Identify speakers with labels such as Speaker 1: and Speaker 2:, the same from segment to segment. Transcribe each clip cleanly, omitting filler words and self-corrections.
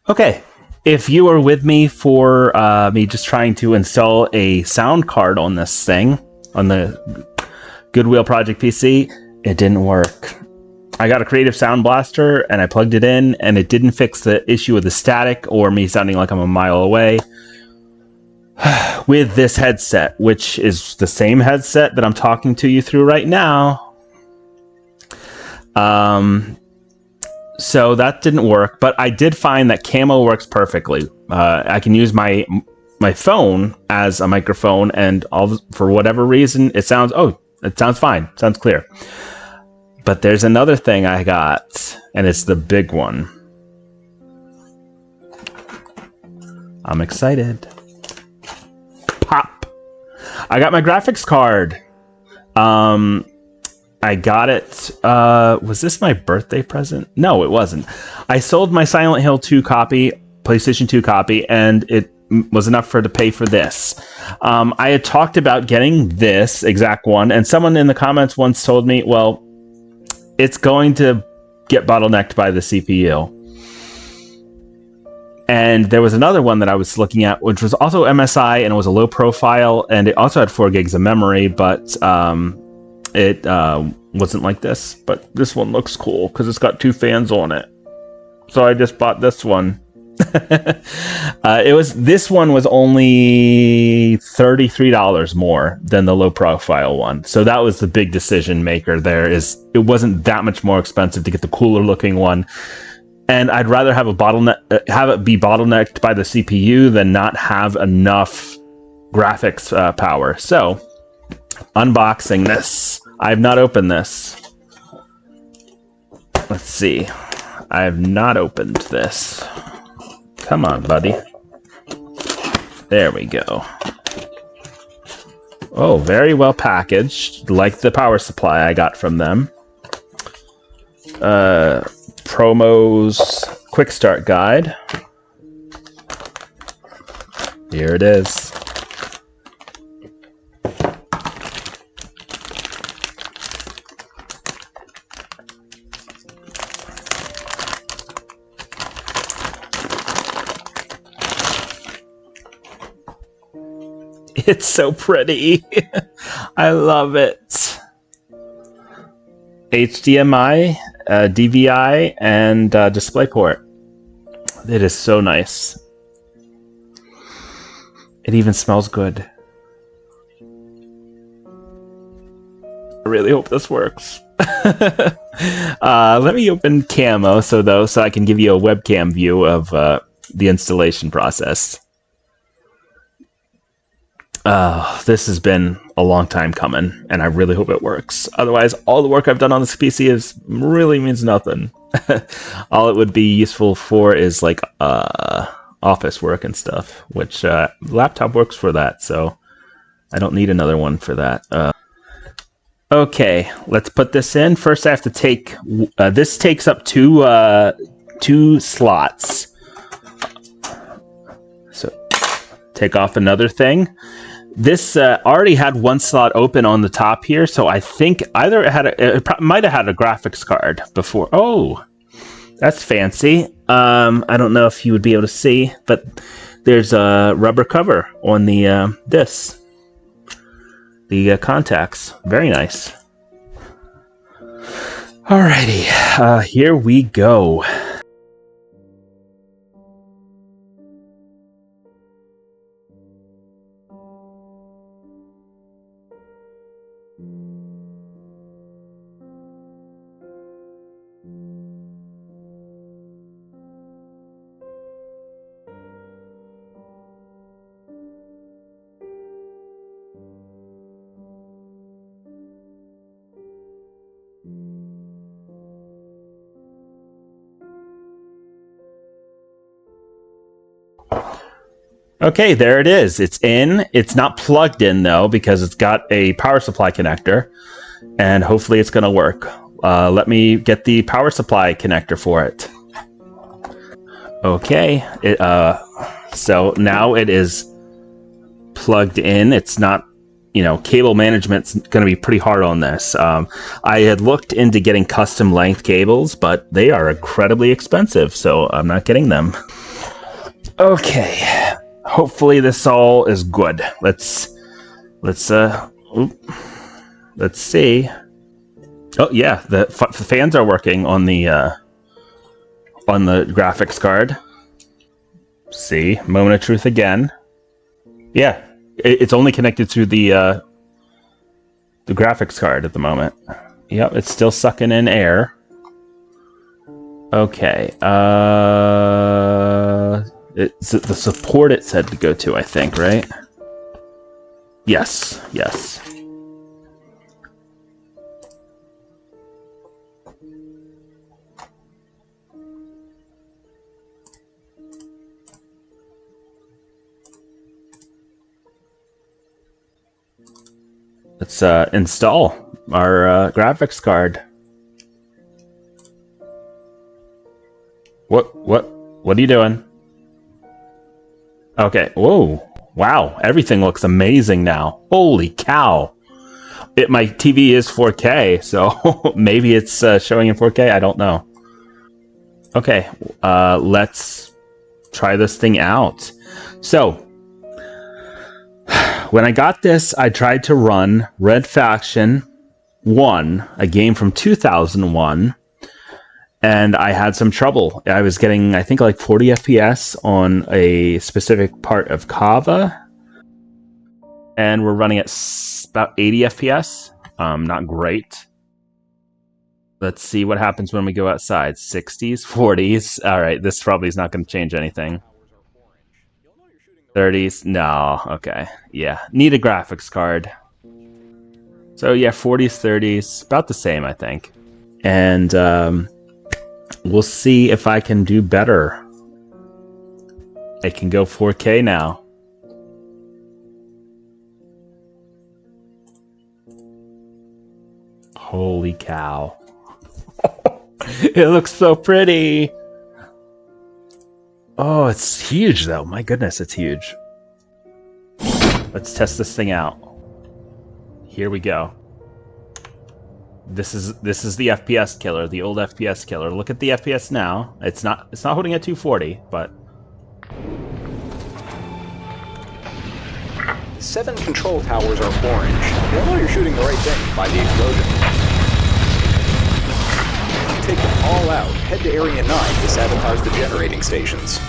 Speaker 1: Okay, if you were with me for me just trying to install a sound card on this thing, on the Goodwill Project PC, it didn't work. I got a Creative Sound Blaster and I plugged it in and it didn't fix the issue with the static or me sounding like I'm a mile away. With this headset, which is the same headset that I'm talking to you through right now. So that didn't work, but I did find that Camo works perfectly. I can use my phone as a microphone, and for whatever reason, it sounds fine, sounds clear. But there's another thing I got, and it's the big one. I'm excited. Pop! I got my graphics card. I got it. Was this my birthday present? No, it wasn't. I sold my Silent Hill 2 copy, PlayStation 2 copy, and it was enough to pay for this. I had talked about getting this exact one, and someone in the comments once told me, well, it's going to get bottlenecked by the CPU. And there was another one that I was looking at, which was also MSI, and it was a low profile, and it also had 4 gigs of memory, but it wasn't like this. But this one looks cool because it's got 2 fans on it. So I just bought this one. This one was only $33 more than the low profile one. So that was the big decision maker there. It wasn't that much more expensive to get the cooler looking one. And I'd rather have it be bottlenecked by the CPU than not have enough graphics power. So, unboxing this. I have not opened this. Let's see. I have not opened this. Come on, buddy. There we go. Oh, very well packaged. Like the power supply I got from them. Promos quick start guide. Here it is. It's so pretty. I love it. HDMI, DVI, and DisplayPort. It is so nice. It even smells good. I really hope this works. Let me open Camo so I can give you a webcam view of the installation process. This has been a long time coming, and I really hope it works. Otherwise, all the work I've done on this PC really means nothing. All it would be useful for is like office work and stuff, which laptop works for that, so I don't need another one for that. Okay, let's put this in. First, I have to take this takes up two slots. So take off another thing. This already had one slot open on the top here, so I think either it might have had a graphics card before. Oh, that's fancy. I don't know if you would be able to see, but there's a rubber cover on the contacts. Very nice. Alrighty, here we go. Okay, there it is. It's in. It's not plugged in, though, because it's got a power supply connector, and hopefully it's going to work. Let me get the power supply connector for it. Okay, so now it is plugged in. It's not, cable management's going to be pretty hard on this. I had looked into getting custom length cables, but they are incredibly expensive, so I'm not getting them. Okay. Hopefully this all is good. Let's see. Oh yeah, the fans are working on the graphics card. See, moment of truth again. Yeah, it's only connected to the graphics card at the moment. Yep, it's still sucking in air. Okay. It's the support it said to go to, I think, right? Yes. Let's install our graphics card. What are you doing? Okay. Whoa. Wow. Everything looks amazing now. Holy cow. My TV is 4K, so maybe it's showing in 4K. I don't know. Okay. Let's try this thing out. So, when I got this, I tried to run Red Faction 1, a game from 2001, and I had some trouble. I was getting, I think, like 40 FPS on a specific part of Kava, and we're running at about 80 FPS. Not great. Let's see what happens when we go outside. 60s, 40s. All right, this probably is not going to change anything. 30s? No. Okay. Yeah. Need a graphics card. So yeah, 40s, 30s. About the same, I think. And we'll see if I can do better. I can go 4K now. Holy cow. It looks so pretty. Oh, it's huge, though. My goodness, it's huge. Let's test this thing out. Here we go. This is the FPS killer, the old FPS killer. Look at the FPS now. It's not holding at 240, but
Speaker 2: 7 control towers are orange. You'll know you're shooting the right thing by the explosion. Take them all out. Head to Area 9 to sabotage the generating stations.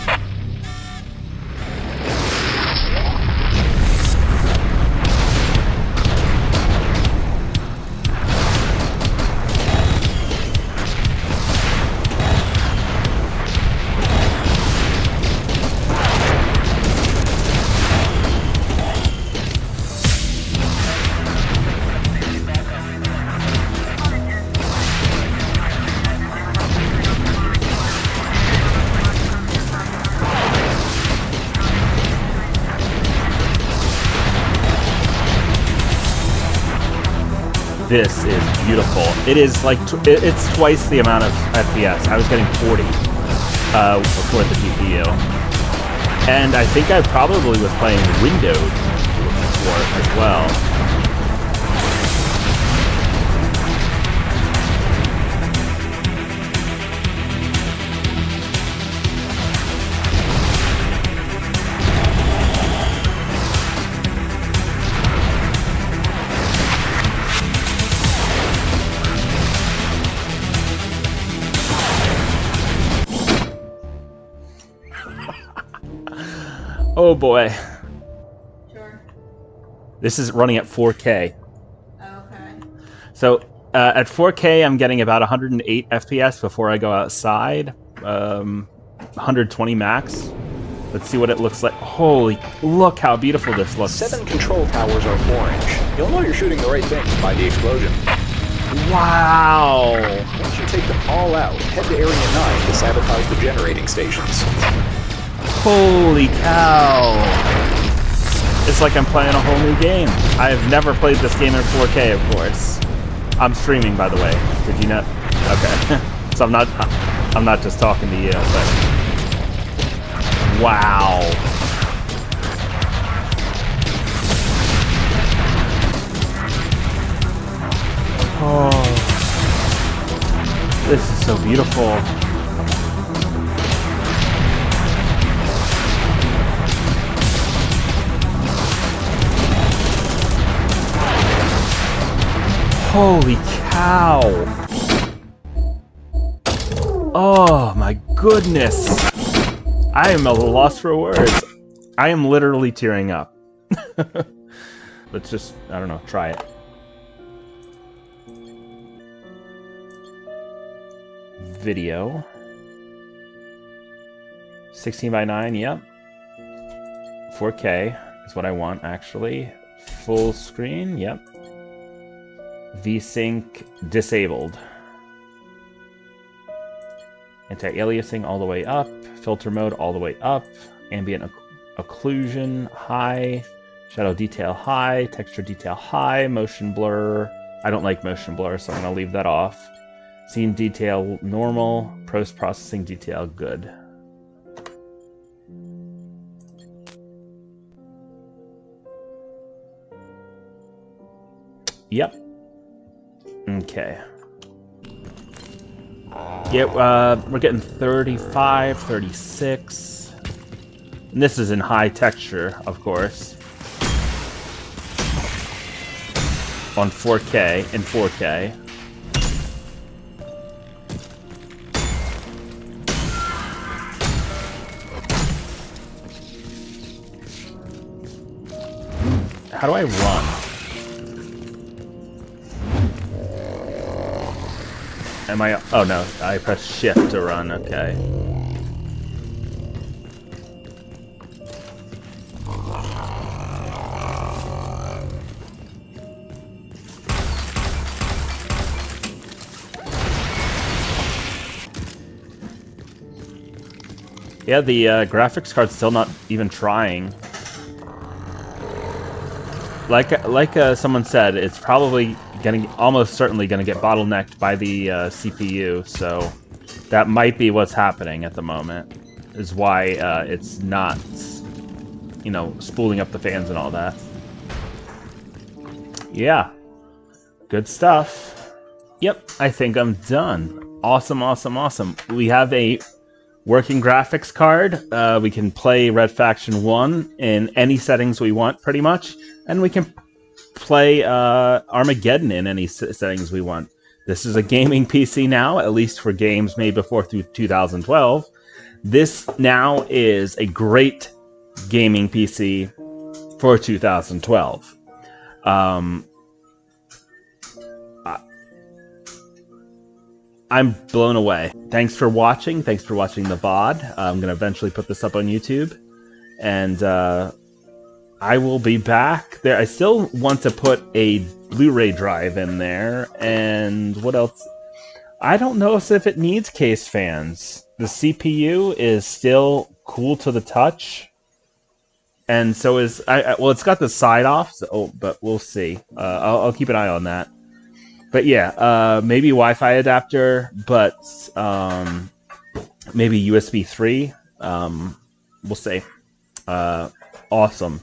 Speaker 1: this is beautiful. It is like it's twice the amount of FPS. I was getting 40 for the GPU, and I think I probably was playing windowed before as well. Oh boy.
Speaker 3: Sure.
Speaker 1: This is running at 4K.
Speaker 3: Okay.
Speaker 1: So at 4K, I'm getting about 108 FPS before I go outside. 120 max. Let's see what it looks like. Holy, look how beautiful this looks.
Speaker 2: 7 control towers are orange. You'll know you're shooting the right thing by the explosion.
Speaker 1: Wow.
Speaker 2: Once you take them all out, head to Area 9 to sabotage the generating stations.
Speaker 1: Holy cow. It's like I'm playing a whole new game. I have never played this game in 4K, of course. I'm streaming, by the way. Did you know? Okay. So I'm not just talking to you, but wow. Oh. This is so beautiful. Holy cow! Oh my goodness! I am at a loss for words. I am literally tearing up. Let's just, I don't know, try it. Video. 16 by 9, yep. 4K is what I want, actually. Full screen, yep. VSync disabled. Anti-aliasing all the way up. Filter mode all the way up. Ambient occlusion high. Shadow detail high. Texture detail high. Motion blur. I don't like motion blur, so I'm going to leave that off. Scene detail normal. Post-processing detail good. Yep. Okay. Yeah, we're getting 35, 36. And this is in high texture, of course. On 4K, in 4K. How do I run? Am I... Oh no, I press shift to run, okay. Yeah, the graphics card's still not even trying. Like someone said, it's probably almost certainly gonna get bottlenecked by the CPU, so that might be what's happening at the moment, is why it's not, you know, spooling up the fans and all that. Yeah, good stuff. Yep, I think I'm done. Awesome, awesome, awesome. We have a working graphics card. We can play Red Faction 1 in any settings we want, pretty much, and we can play Armageddon in any settings we want. This is a gaming PC now, at least for games made before 2012. This now is a great gaming PC for 2012. I'm blown away. Thanks for watching. Thanks for watching the VOD. I'm going to eventually put this up on YouTube. And I will be back there. I still want to put a Blu-ray drive in there. And what else? I don't know if it needs case fans. The CPU is still cool to the touch. And so is... well, it's got the side off, so, but we'll see. I'll keep an eye on that. But yeah, maybe Wi-Fi adapter, but maybe USB 3. We'll see. Awesome.